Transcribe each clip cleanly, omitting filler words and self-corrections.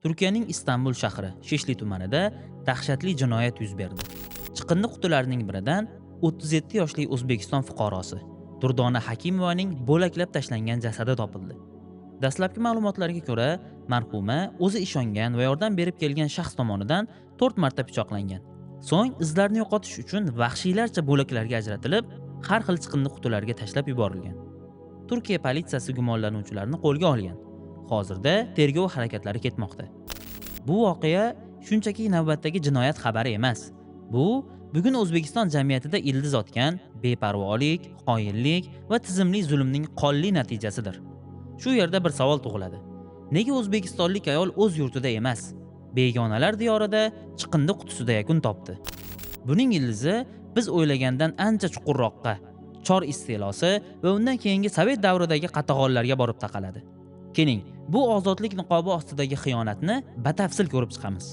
Turkiyaning Istanbul shahri Shishli tumanida dahshatli jinoyat yuz berdi. Chiqindi qutilarining biridan 37 yoshli O'zbekiston fuqarosi Durdona Hakimovaning bo'laklab tashlangan jasadi topildi. Dastlabki ma'lumotlarga ko'ra, marhuma o'zi ishongan va yordam berib kelgan shaxs tomonidan 4 marta pichoqlangan. So'ng izlarni yo'qotish uchun vahshiylarcha bo'laklarga ajratilib, har xil chiqindi qutilariga tashlab yuborilgan. Turkiya politsiyasi gumonlanuvchilarni qo'lga olgan. Hozirda tergov harakatlari ketmoqda. Bu voqea shunchaki navbatdagi jinoyat xabari emas. Bu bugun O'zbekiston jamiyatida ildiz otgan beparvolik, xoinlik va tizimli zulmning qonli natijasidir. Shu yerda bir savol tug'iladi. Nega o'zbekistonlik ayol o'z yurtida emas, begonalar diyorida chiqindi qutisida yakun topdi? Buning ildizi biz o'ylagandan ancha chuqurroqqa, Chor istilosi va undan keyingi Sovet davridagi qatag'onlarga borib taqaladi. Keling, bu ozodlik niqobi ostidagi xiyonatni batafsil ko'rib chiqamiz.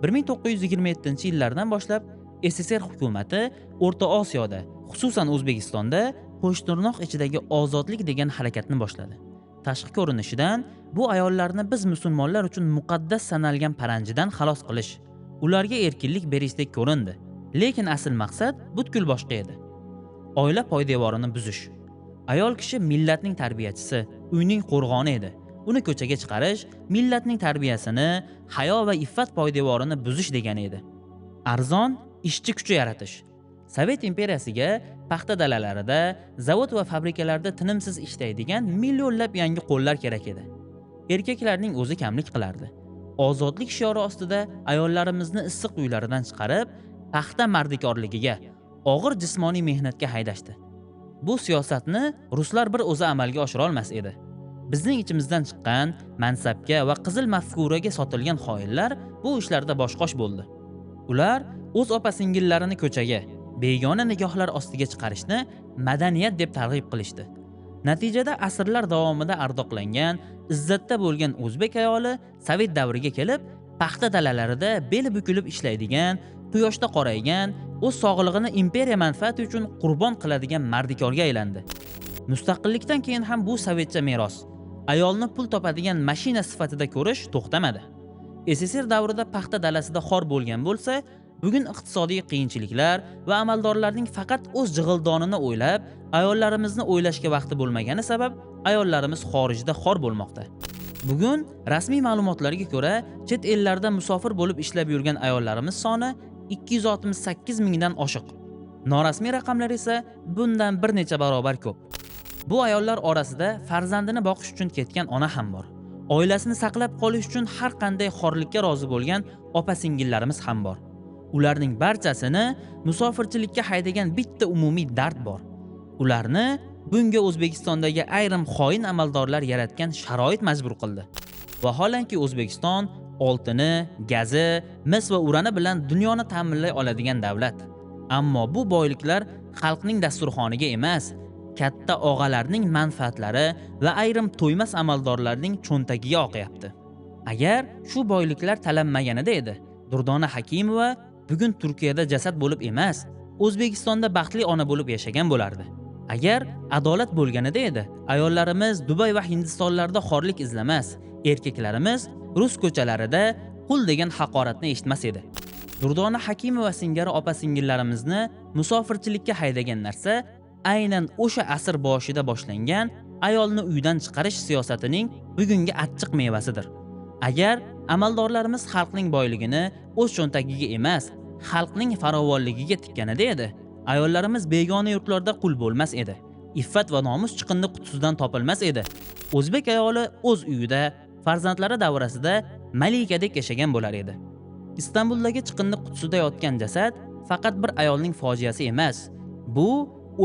1927-yillardan boshlab SSR hukumati O'rta Osiyoda, xususan O'zbekistonda qo'shtirnoq ichidagi ozodlik degan harakatni boshladi. Tashqi ko'rinishidan bu ayollarni biz musulmonlar uchun muqaddas sanalgan paranjidan xalos qilish, ularga erkinlik berishdek ko'rindi. Lekin asl maqsad butkul boshqa edi. Oila poydevorini buzish. Ayol kishi millatning tarbiyachisi, uyning qo'rg'oni edi. Uni ko'chaga chiqarish millatning tarbiyasini, hayo va iffat poydevorini buzish degani edi. Arzon ishchi kuchi yaratish. Sovet imperiyasiga paxta dalalarida, zavod va fabrikalarda tinimsiz ishlaydigan millionlab yangi qo'llar kerak edi. Erkaklarning o'zi kamlik qilardi. Ozodlik shiori ostida ayollarimizni issiq uylaridan chiqarib, paxta mardikorligiga, og'ir jismoniy mehnatga haydashdi. Bu siyosatni ruslar bir o'zi amalga oshira olmas edi. Bizning ichimizdan chiqqan mansabga va qizil mafkuraga sotilgan xoinlar bu ishlarda boshqosh bo'ldi. Ular o'z opa-singillarini ko'chaga, begona nigohlar ostiga chiqarishni madaniyat deb targ'ib qilishdi. Natijada asrlar davomida ardoqlangan, izzatda bo'lgan o'zbek ayoli Sovet davriga kelib, paxta dalalarida beli bukilib ishlaydigan, quyoshda qoraygan, o'z sog'lig'ini imperiya manfaati uchun qurbon qiladigan mardikorga aylandi. Mustaqillikdan keyin ham bu sovetcha meros ayolni pul topadigan mashina sifatida ko'rish to'xtamadi. SSR davrida paxta dalasida xor bo'lgan bo'lsa, bugun iqtisodiy qiyinchiliklar va amaldorlarning faqat o'z jig'ildonini o'ylab, ayollarimizni o'ylashga vaqti bo'lmagani sabab ayollarimiz xorijda xor bo'lmoqda. Bugun rasmiy ma'lumotlarga ko'ra, chet ellarda musofir bo'lib ishlab yurgan ayollarimiz soni 268 mingdan oshiq. Norasmiy raqamlar esa bundan bir necha barobar ko'p. Bu ayollar orasida farzandini boqish uchun ketgan ona ham bor. Oilasini saqlab qolish uchun har qanday xorlikka rozi bo'lgan opa-singillarimiz ham bor. Ularning barchasini musofirchilikka haydagan bitta umumiy dard bor. Ularni bunga O'zbekistondagi ayrim xoin amaldorlar yaratgan sharoit majbur qildi. Vaholanki O'zbekiston oltini, gazi, mis va urani bilan dunyoni ta'minlay oladigan davlat. Ammo bu boyliklar xalqning dasturxoniga emas, katta og'alarning manfaatlari va ayrim to'ymas amaldorlarning cho'ntagiga oqyapti. Agar shu boyliklar talanmaganida edi, Durdona Hakimova bugun Turkiyada jasad bo'lib emas, O'zbekistonda baxtli ona bo'lib yashagan bo'lardi. Agar adolat bo'lganida edi, ayollarimiz Dubay va Hindistonlarda xorlik izlamas, erkaklarimiz rus ko'chalarida qul degan haqoratni eshitmas edi. Durdona Hakimova singari opa-singillarimizni musofirchilikka haydagan narsa aynan o'sha asr boshida boshlangan ayolni uydan chiqarish siyosatining bugungi achchiq mevasidir. Agar amaldorlarimiz xalqning boyligini o'z cho'ntagiga emas, xalqning farovonligiga tikkanida edi, ayollarimiz begona yurtlarda qul bo'lmas edi. Iffat va nomus chiqindi qutisidan topilmas edi. O'zbek ayoli o'z uyida, farzandlari davrasida malikadek yashagan bo'lar edi. Istanbuldagi chiqindi qutisida yotgan jasad faqat bir ayolning fojiasi emas. Bu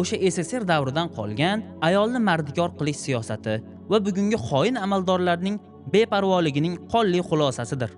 o'sha SSR davridan qolgan ayolni mardikor qilish siyosati va bugungi xoin amaldorlarning beparvoligining qonli xulosasidir.